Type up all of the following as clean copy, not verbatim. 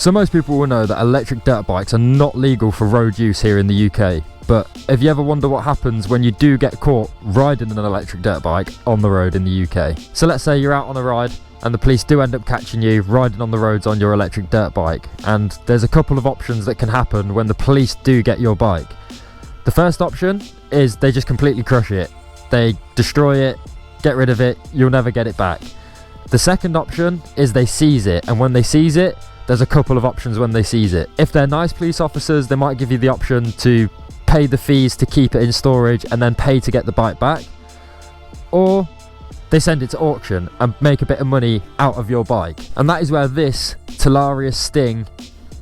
So most people will know that electric dirt bikes are not legal for road use here in the UK. But if you ever wonder what happens when you do get caught riding an electric dirt bike on the road in the UK. So let's say you're out on a ride and the police do end up catching you riding on the roads on your electric dirt bike. And there's a couple of options that can happen when the police do get your bike. The first option is they just completely crush it. They destroy it, get rid of it, you'll never get it back. The second option is they seize it, and when they seize it, there's a couple of options when they seize it. If they're nice police officers, they might give you the option to pay the fees to keep it in storage and then pay to get the bike back. Or they send it to auction and make a bit of money out of your bike. And that is where this Talaria Sting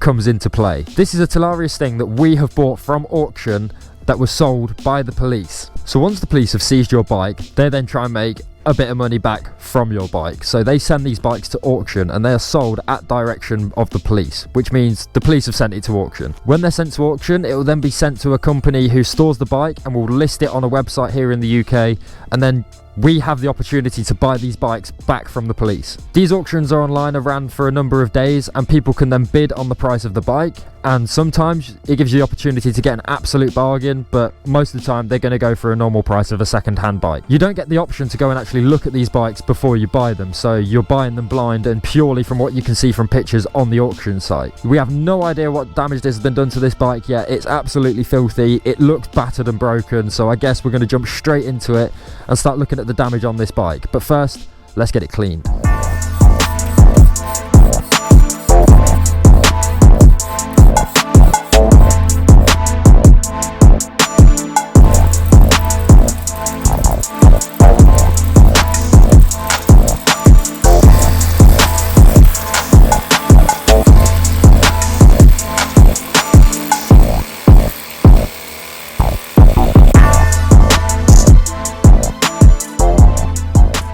comes into play. This is a Talaria Sting that we have bought from auction that was sold by the police. So once the police have seized your bike, they then try and make a bit of money back from your bike. So they send these bikes to auction and they are sold at direction of the police, which means the police have sent it to auction. When they're sent to auction, it will then be sent to a company who stores the bike and will list it on a website here in the UK, and then we have the opportunity to buy these bikes back from the police. These auctions are online and ran for a number of days, and people can then bid on the price of the bike, and sometimes it gives you the opportunity to get an absolute bargain, but most of the time they're going to go for a normal price of a second-hand bike. You don't get the option to go and actually look at these bikes before you buy them, so you're buying them blind and purely from what you can see from pictures on the auction site. We have no idea what damage has been done to this bike yet. It's absolutely filthy. It looks battered and broken, so I guess we're going to jump straight into it and start looking at the damage on this bike. But first, let's get it cleaned.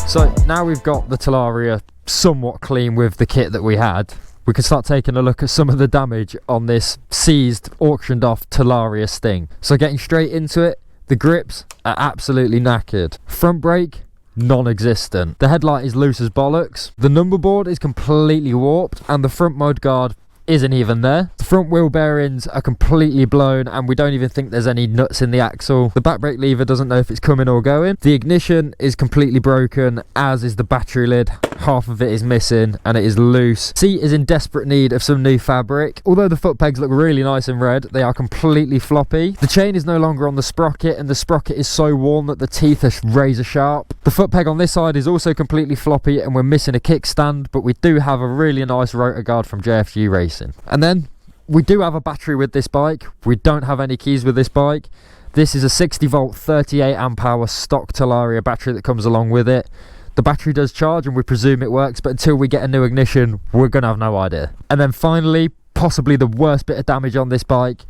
So now we've got the Talaria somewhat clean with the kit that we had, we can start taking a look at some of the damage on this seized, auctioned off Talaria Sting. So getting straight into it, the grips are absolutely knackered. Front brake, non-existent. The headlight is loose as bollocks. The number board is completely warped and the front mode guard isn't even there. The front wheel bearings are completely blown and we don't even think there's any nuts in the axle. The back brake lever doesn't know if it's coming or going. The ignition is completely broken, as is the battery lid. Half of it is missing and it is loose. Seat is in desperate need of some new fabric. Although the foot pegs look really nice in red, they are completely floppy. The chain is no longer on the sprocket and the sprocket is so worn that the teeth are razor sharp. The foot peg on this side is also completely floppy and we're missing a kickstand, but we do have a really nice rotor guard from JFG Racing. And then we do have a battery with this bike. We don't have any keys with this bike. This is a 60 volt 38 amp hour stock Talaria battery that comes along with it. The battery does charge and we presume it works, but until we get a new ignition, we're gonna have no idea. And then finally, possibly the worst bit of damage on this bike,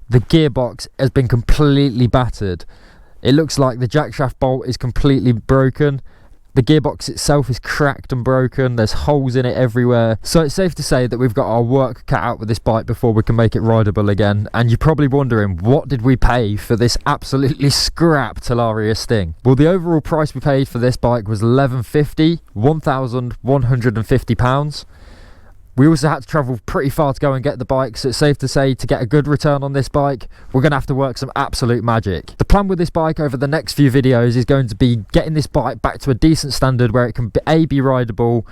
the gearbox has been completely battered. It looks like the jackshaft bolt is completely broken. The gearbox itself is cracked and broken. There's holes in it everywhere. So it's safe to say that we've got our work cut out with this bike before we can make it rideable again. And you're probably wondering, what did we pay for this absolutely scrap Talaria Sting? Well, the overall price we paid for this bike was £1,150. We also had to travel pretty far to go and get the bike, so it's safe to say to get a good return on this bike, we're going to have to work some absolute magic. The plan with this bike over the next few videos is going to be getting this bike back to a decent standard where it can A, be rideable,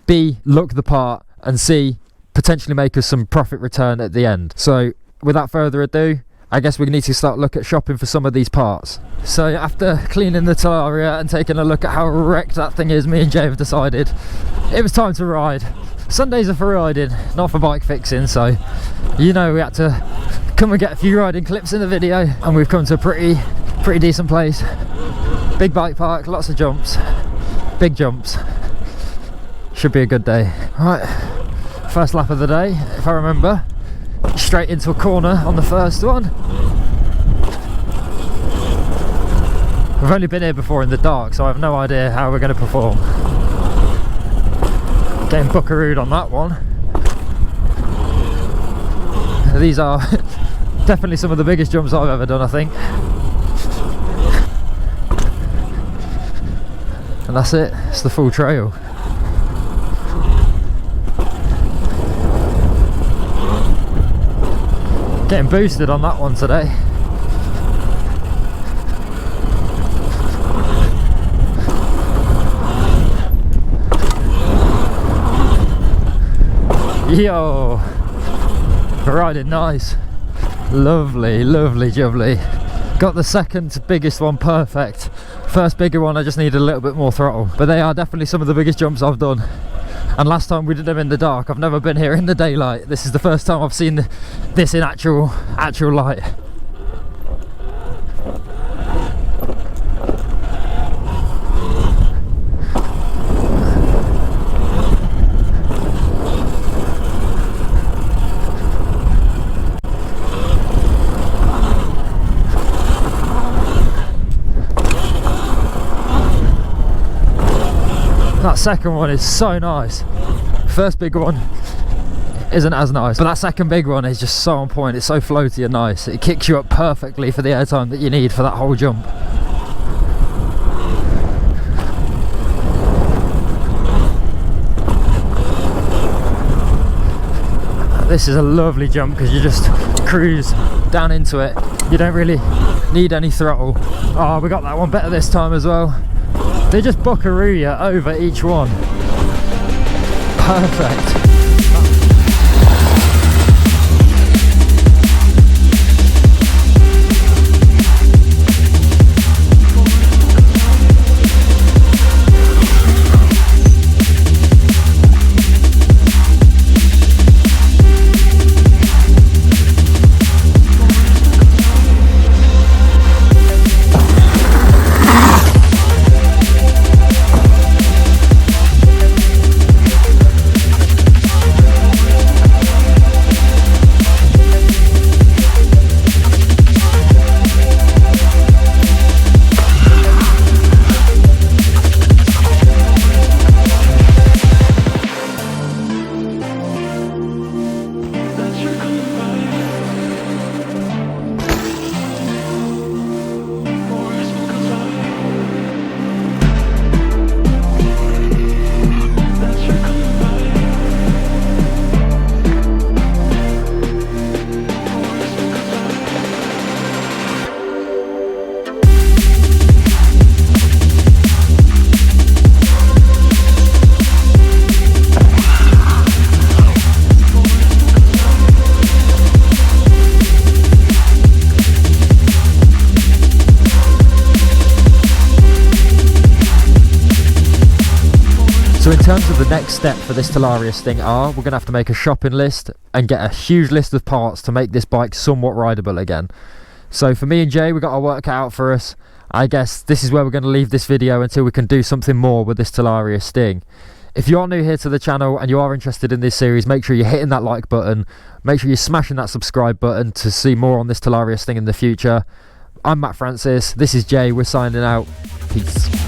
B, look the part, and C, potentially make us some profit return at the end. So without further ado, I guess we need to start look at shopping for some of these parts. So after cleaning the Talaria and taking a look at how wrecked that thing is, me and Jay have decided it was time to ride. Sundays are for riding, not for bike fixing, so you know we had to come and get a few riding clips in the video, and we've come to a pretty decent place. Big bike park, lots of jumps, big jumps. Should be a good day. Right, first lap of the day, if I remember. Straight into a corner on the first one. We've only been here before in the dark, so I have no idea how we're going to perform. Getting buckarooed on that one. These are definitely some of the biggest jumps I've ever done, I think. And that's it, it's the full trail. Getting boosted on that one today. Yo, riding nice. Lovely, lovely jubbly. Got the second biggest one perfect. First bigger one I just needed a little bit more throttle, but they are definitely some of the biggest jumps I've done. And last time we did them in the dark. I've never been here in the daylight. This is the first time I've seen this in actual light. That second one is so nice. First big one isn't as nice, but that second big one is just so on point. It's so floaty and nice. It kicks you up perfectly for the airtime that you need for that whole jump. This is a lovely jump because you just cruise down into it. You don't really need any throttle. Oh, we got that one better this time as well. They just buckaroo you over each one. Perfect. So in terms of the next step for this Talaria Sting R, we're going to have to make a shopping list and get a huge list of parts to make this bike somewhat rideable again. So for me and Jay, we've got our work cut out for us. I guess this is where we're going to leave this video until we can do something more with this Talaria Sting. If you are new here to the channel and you are interested in this series, make sure you're hitting that like button. Make sure you're smashing that subscribe button to see more on this Talaria Sting in the future. I'm Matt Francis, this is Jay, we're signing out. Peace.